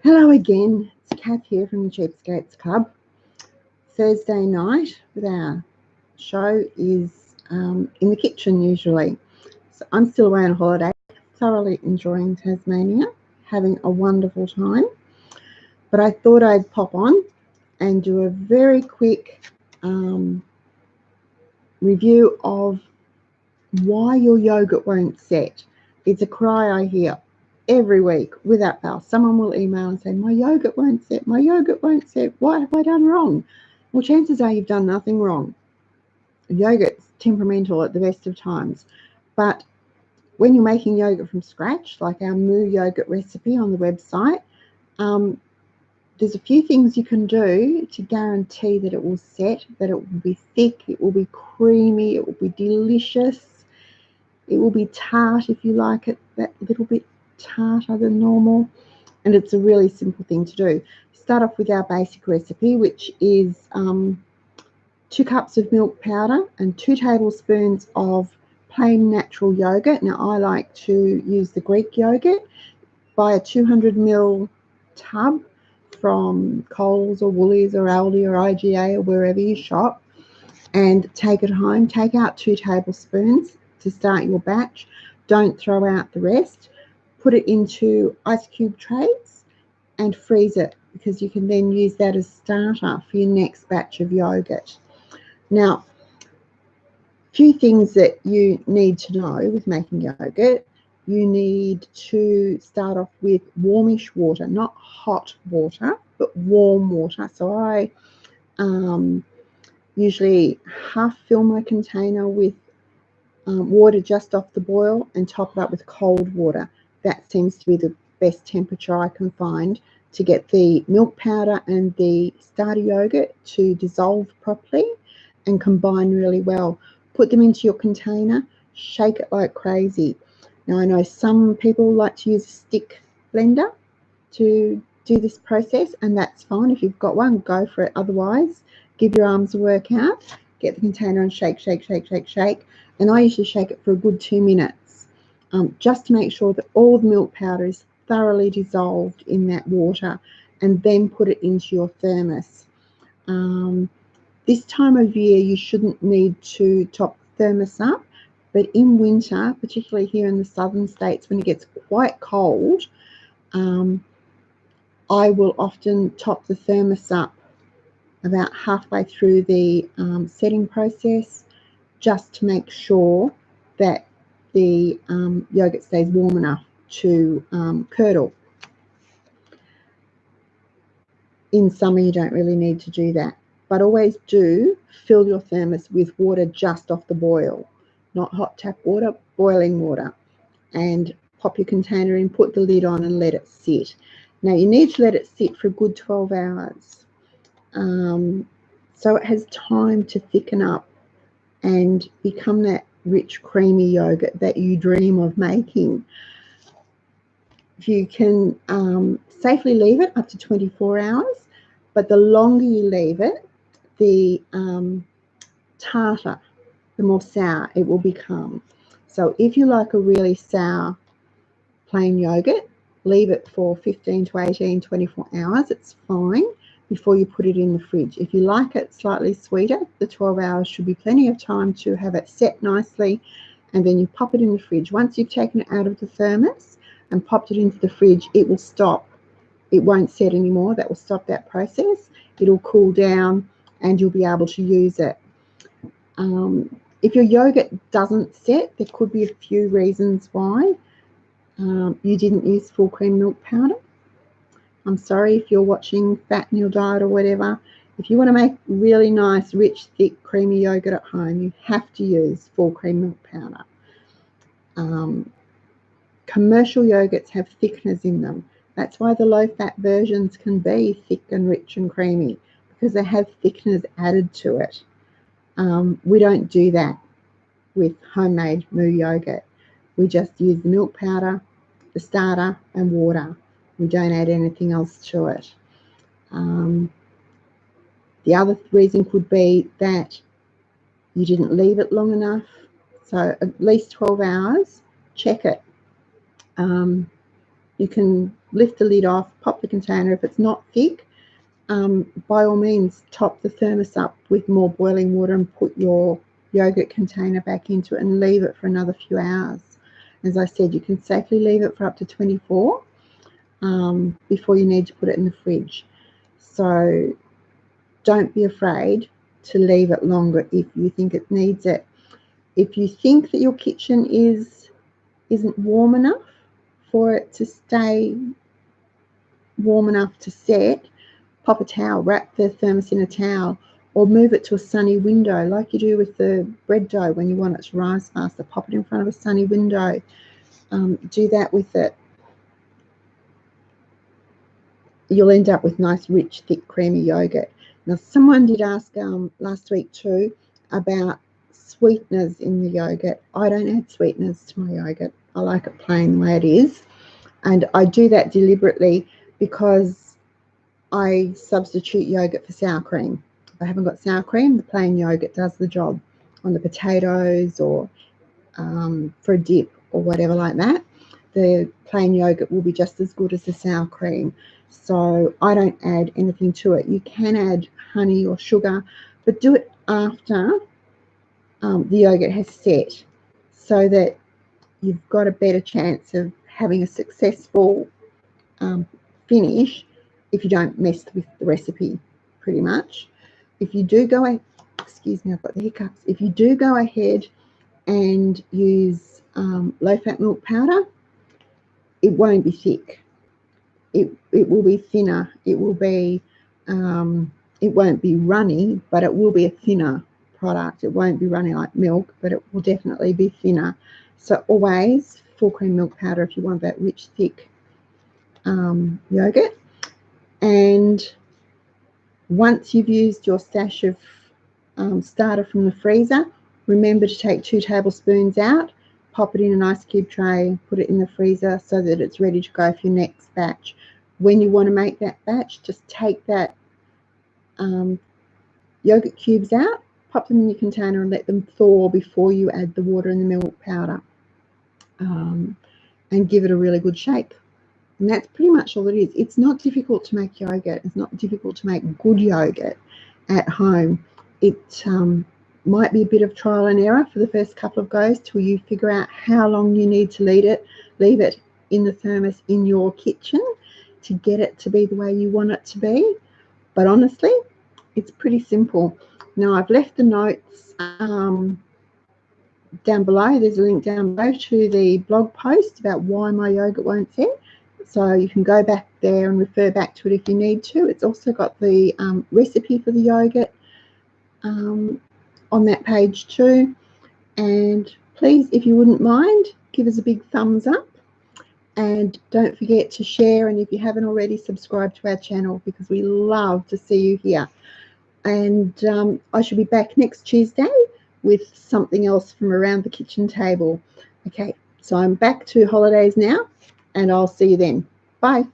Hello again, it's Kath here from the Cheapskates Club. Thursday night with our show is in the kitchen usually. So I'm still away on holiday, thoroughly enjoying Tasmania, having a wonderful time. But I thought I'd pop on and do a very quick review of why your yogurt won't set. It's a cry I hear every week without fail. Someone will email and say, my yogurt won't set, my yogurt won't set. What have I done wrong? Well, chances are you've done nothing wrong. Yogurt's temperamental at the best of times. But when you're making yogurt from scratch, like our moo yogurt recipe on the website, there's a few things you can do to guarantee that it will set, that it will be thick, it will be creamy, it will be delicious. It will be tart if you like it that little bit tartar than normal, and it's a really simple thing to do. Start off with our basic recipe, which is 2 cups of milk powder and 2 tablespoons of plain natural yogurt. Now I like to use the Greek yogurt. Buy a 200 ml tub from Coles or Woolies or Aldi or IGA or wherever you shop, and take it home. Take out 2 tablespoons to start your batch. Don't throw out the rest. Put it into ice cube trays and freeze it, because you can then use that as starter for your next batch of yogurt. Now, a few things that you need to know with making yogurt. You need to start off with warmish water, not hot water, but warm water. So I usually half fill my container with water just off the boil and top it up with cold water. That seems to be the best temperature I can find to get the milk powder and the starter yogurt to dissolve properly and combine really well. Put them into your container, shake it like crazy. Now I know some people like to use a stick blender to do this process, and that's fine. If you've got one, go for it. Otherwise, give your arms a workout. Get the container and shake, shake, shake, shake, shake. And I usually shake it for a good 2 minutes, just to make sure that all the milk powder is thoroughly dissolved in that water, and then put it into your thermos. This time of year, you shouldn't need to top the thermos up, but in winter, particularly here in the southern states, when it gets quite cold, I will often top the thermos up about halfway through the setting process, just to make sure that the yogurt stays warm enough to curdle. In summer, you don't really need to do that, but always do fill your thermos with water just off the boil, not hot tap water, boiling water, and pop your container in, put the lid on and let it sit. Now you need to let it sit for a good 12 hours. So it has time to thicken up and become that rich, creamy yogurt that you dream of making. If you can safely leave it up to 24 hours, but the longer you leave it, the tartar, the more sour it will become. So if you like a really sour plain yogurt, leave it for 15 to 18, 24 hours. It's fine before you put it in the fridge. If you like it slightly sweeter, the 12 hours should be plenty of time to have it set nicely, and then you pop it in the fridge. Once you've taken it out of the thermos and popped it into the fridge, it will stop. It won't set anymore. That will stop that process. It'll cool down and you'll be able to use it. If your yogurt doesn't set, there could be a few reasons why. You didn't use full cream milk powder. I'm sorry if you're watching Fat Meal Diet or whatever. If you want to make really nice, rich, thick, creamy yogurt at home, you have to use full cream milk powder. Commercial yogurts have thickeners in them. That's why the low-fat versions can be thick and rich and creamy, because they have thickeners added to it. We don't do that with homemade moo yogurt. We just use the milk powder, the starter, and water. We don't add anything else to it. The other reason could be that you didn't leave it long enough. So at least 12 hours, check it. You can lift the lid off, pop the container. If it's not thick, by all means, top the thermos up with more boiling water and put your yogurt container back into it and leave it for another few hours. As I said, you can safely leave it for up to 24 before you need to put it in the fridge. So don't be afraid to leave it longer if you think it needs it. If you think that your kitchen isn't warm enough for it to stay warm enough to set, pop a towel, wrap the thermos in a towel, or move it to a sunny window like you do with the bread dough when you want it to rise faster. Pop it in front of a sunny window. Do that with it. You'll end up with nice, rich, thick, creamy yogurt. Now, someone did ask last week too about sweeteners in the yogurt. I don't add sweeteners to my yogurt. I like it plain the way it is. And I do that deliberately because I substitute yogurt for sour cream. If I haven't got sour cream, the plain yogurt does the job on the potatoes or for a dip or whatever like that. The plain yogurt will be just as good as the sour cream. So I don't add anything to it. You can add honey or sugar, but do it after the yogurt has set so that you've got a better chance of having a successful finish if you don't mess with the recipe, pretty much. If you do go, excuse me, I've got the hiccups. If you do go ahead and use low-fat milk powder, it won't be thick. It will be thinner. It will be, it won't be runny, but it will be a thinner product. It won't be runny like milk, but it will definitely be thinner. So always full cream milk powder if you want that rich, thick yogurt. And once you've used your stash of starter from the freezer, remember to take 2 tablespoons out, pop it in an ice cube tray, put it in the freezer so that it's ready to go for your next batch. When you want to make that batch, just take that yogurt cubes out, pop them in your container and let them thaw before you add the water and the milk powder, and give it a really good shake. And that's pretty much all it is. It's not difficult to make yogurt. It's not difficult to make good yogurt at home. It might be a bit of trial and error for the first couple of goes till you figure out how long you need to leave it in the thermos in your kitchen to get it to be the way you want it to be. But honestly, it's pretty simple. Now, I've left the notes down below. There's a link down below to the blog post about why my yogurt won't set. So you can go back there and refer back to it if you need to. It's also got the recipe for the yogurt on that page too. And please, if you wouldn't mind, give us a big thumbs up. And don't forget to share. And if you haven't already, subscribe to our channel because we love to see you here. And I should be back next Tuesday with something else from around the kitchen table. Okay, so I'm back to holidays now, and I'll see you then. Bye.